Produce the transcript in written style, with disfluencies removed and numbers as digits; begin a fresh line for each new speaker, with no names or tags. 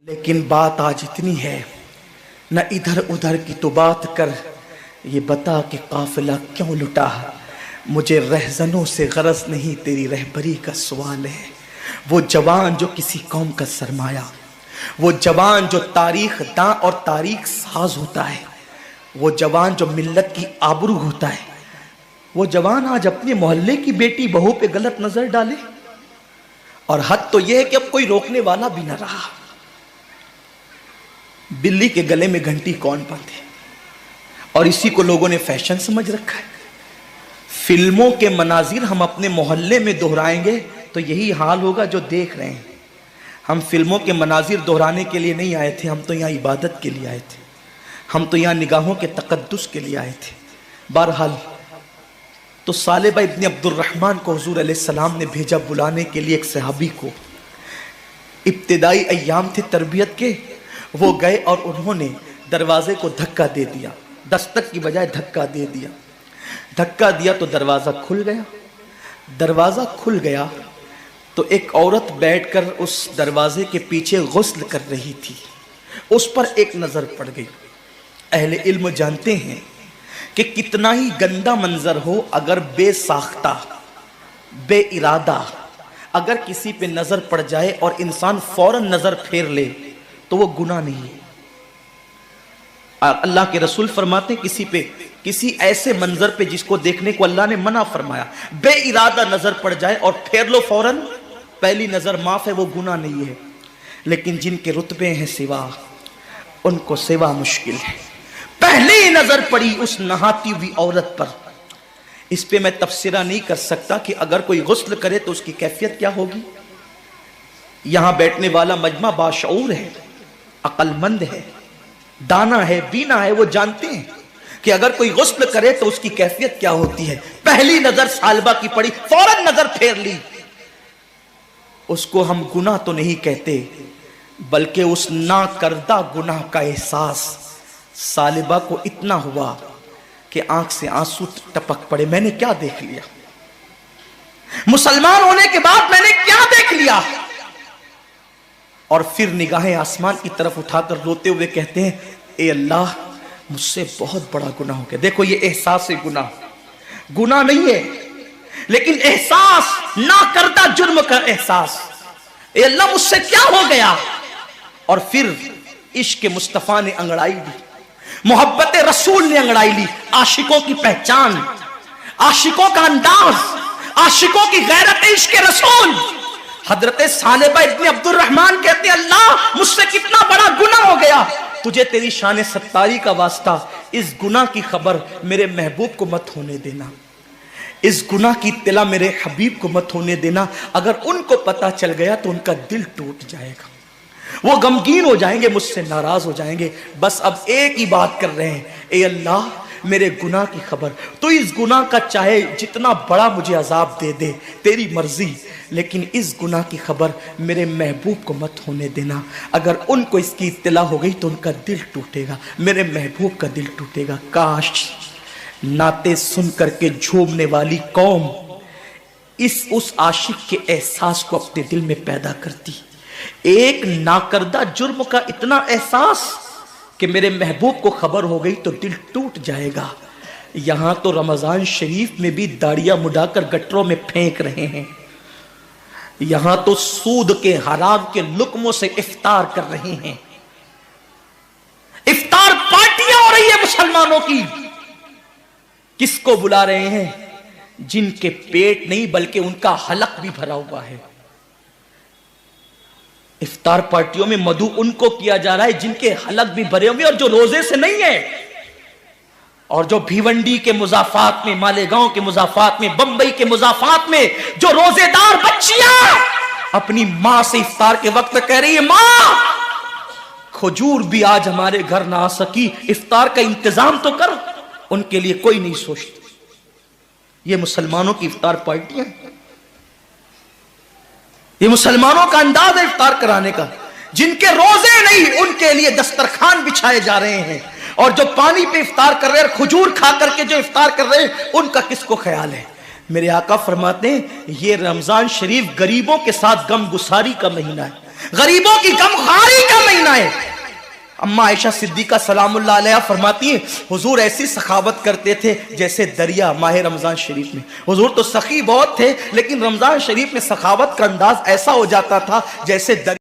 लेकिन बात आज इतनी है, न इधर उधर की तो बात कर, ये बता कि काफिला क्यों लुटा। मुझे रहजनों से गरज नहीं, तेरी रहबरी का सवाल है। वो जवान जो किसी कौम का सरमाया, वो जवान जो तारीख दां और तारीख साज होता है, वो जवान जो मिल्लत की आबरू होता है, वो जवान आज अपने मोहल्ले की बेटी बहू पे गलत नजर डाले। और हद तो यह है कि अब कोई रोकने वाला भी न रहा। बिल्ली के गले में घंटी कौन बांधे, और इसी को लोगों ने फैशन समझ रखा है। फिल्मों के मनाजिर हम अपने मोहल्ले में दोहराएंगे तो यही हाल होगा जो देख रहे हैं। हम फिल्मों के मनाजिर दोहराने के लिए नहीं आए थे, हम तो यहाँ इबादत के लिए आए थे, हम तो यहाँ निगाहों के तकद्दुस के लिए आए थे। बहरहाल तो सालेबा इब्न अब्दुर्रहमान को हुजूर अलैहिस्सलाम ने भेजा बुलाने के लिए एक सहाबी को। इब्तिदाई अय्याम थे तरबियत के, वो गए और उन्होंने दरवाजे को धक्का दे दिया, दस्तक की बजाय धक्का दे दिया। धक्का दिया तो दरवाज़ा खुल गया। दरवाज़ा खुल गया तो एक औरत बैठकर उस दरवाजे के पीछे गुस्ल कर रही थी, उस पर एक नज़र पड़ गई। अहले इल्म जानते हैं कि कितना ही गंदा मंजर हो, अगर बेसाख्ता बे इरादा अगर किसी पे नज़र पड़ जाए और इंसान फौरन नज़र फेर ले तो वो गुनाह नहीं है। अल्लाह के रसूल फरमाते किसी ऐसे मंजर पे जिसको देखने को अल्लाह ने मना फरमाया, बे इरादा नजर पड़ जाए और फेर लो फौरन, पहली नजर माफ है, वो गुनाह नहीं है। लेकिन जिनके रुतबे हैं सिवा, उनको सिवा मुश्किल है। पहली नजर पड़ी उस नहाती हुई औरत पर। इस पे मैं तफसीरा नहीं कर सकता कि अगर कोई गुस्ल करे तो उसकी कैफियत क्या होगी। यहां बैठने वाला मजमा बाशऊर है, अक्लमंद है, दाना है, बीना है, वो जानते हैं कि अगर कोई गुस्ल करे तो उसकी कैफियत क्या होती है। पहली नजर सालबा की पड़ी, फौरन नजर फेर ली। उसको हम गुनाह तो नहीं कहते, बल्कि उस ना करदा गुनाह का एहसास सालिबा को इतना हुआ कि आंख से आंसू टपक पड़े। मैंने क्या देख लिया, मुसलमान होने के बाद मैंने क्या देख लिया। और फिर निगाहें आसमान की तरफ उठाकर रोते हुए कहते हैं, ए अल्लाह, मुझसे बहुत बड़ा गुनाह हो गया। देखो ये एहसास है, गुनाह नहीं है, लेकिन एहसास, ना करता जुर्म का एहसास। ए अल्लाह, मुझसे क्या हो गया। और फिर इश्क मुस्तफा ने अंगड़ाई ली, मोहब्बत रसूल ने अंगड़ाई ली। आशिकों की पहचान, आशिकों का अंदाज, आशिकों की गैरत इश्क रसूल। हजरत सालेबा इब्न अब्दुर्रहमान कहते हैं, अल्लाह, मुझसे कितना बड़ा गुनाह हो गया। तुझे तेरी शान सत्तारी का वास्ता, इस गुनाह की खबर मेरे महबूब को मत होने देना, इस गुनाह की इत्तला मेरे हबीब को मत होने देना। अगर उनको पता चल गया तो उनका दिल टूट जाएगा, वो गमगीन हो जाएंगे, मुझसे नाराज हो जाएंगे। बस अब एक ही बात कर रहे हैं, ए अल्लाह, मेरे गुनाह की खबर, तो इस गुनाह का चाहे जितना बड़ा मुझे अजाब दे दे, तेरी मर्जी, लेकिन इस गुनाह की खबर मेरे महबूब को मत होने देना। अगर उनको इसकी इत्तला हो गई तो उनका दिल टूटेगा, मेरे महबूब का दिल टूटेगा। काश नाते सुन करके झूमने वाली कौम उस आशिक के एहसास को अपने दिल में पैदा करती। एक नाकर्दा जुर्म का इतना एहसास कि मेरे महबूब को खबर हो गई तो दिल टूट जाएगा। यहां तो रमजान शरीफ में भी दाढ़ियां मुड़ाकर गटरों में फेंक रहे हैं, यहां तो सूद के हराम के लुक्मों से इफ्तार कर रहे हैं। इफ्तार पार्टियां हो रही है मुसलमानों की। किसको बुला रहे हैं? जिनके पेट नहीं बल्कि उनका हलक भी भरा हुआ है। इफ्तार पार्टियों में मधु उनको किया जा रहा है जिनके हलक भी भरे हुए और जो रोजे से नहीं है। और जो भिवंडी के मुजाफात में, मालेगांव के मुजाफात में, बंबई के मुजाफात में जो रोजेदार बच्चियां अपनी मां से इफ्तार के वक्त कह रही है, मां, खजूर भी आज हमारे घर ना आ सकी, इफ्तार का इंतजाम तो कर। उनके लिए कोई नहीं सोचता। ये मुसलमानों की इफ्तार पार्टियां, ये मुसलमानों का अंदाज है इफ्तार कराने का। जिनके रोजे नहीं उनके लिए दस्तरखान बिछाए जा रहे हैं, और जो पानी पे इफ्तार कर रहे हैं, खजूर खा करके जो इफ्तार कर रहे हैं, उनका किसको ख्याल है। मेरे आका फरमाते हैं, ये रमजान शरीफ गरीबों के साथ गम गुसारी का महीना है, गरीबों की गमखारी का महीना आए। अम्मा आयशा सिद्दीका सलामुल्लाह अलैहा फरमाती है, हुजूर ऐसी सखावत करते थे जैसे दरिया माह रमजान शरीफ में। हुजूर तो सखी बहुत थे, लेकिन रमजान शरीफ में सखावत का अंदाज ऐसा हो जाता था जैसे दरिया।